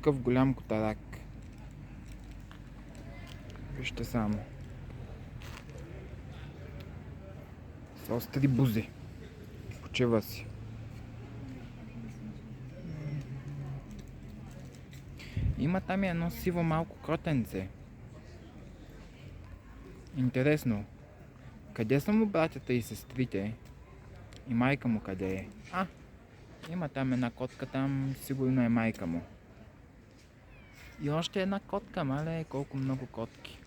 такъв голям котарак. Вижте само. С остри бузи. Почива си. Има там и едно сиво малко кротенце. Интересно. Къде са му братята и сестрите? И майка му къде е? Има там една котка, там сигурно е майка му. И още една котка, мале, колко много котки.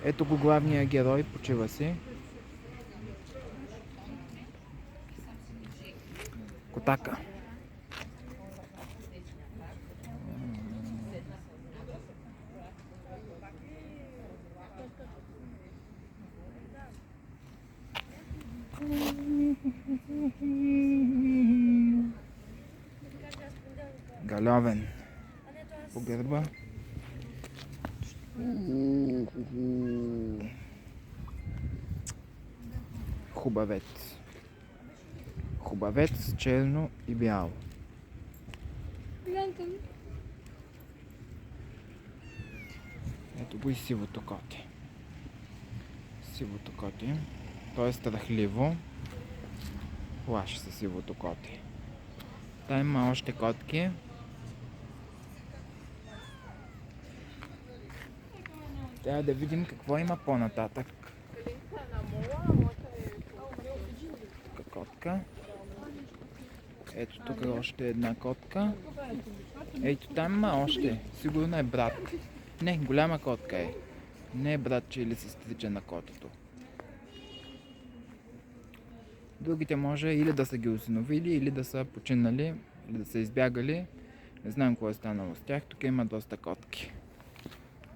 Ето го главния герой, почива си. Котака. Галявен. По гърба. Хубавец. Хубавец, черно и бяло. Ето го и сивото коте. Сивото коте. То е страхливо. Плаши се сивото коте. Та има още котки. Трябва да видим какво има по-нататък. Котка. Ето тук е още една котка. Ето там има още. Сигурно е брат. Не, голяма котка е. Не е братче или сестриче на котето. Другите може или да са ги осиновили, или да са починали, или да са избягали. Не знам какво е станало с тях. Тук има доста котки.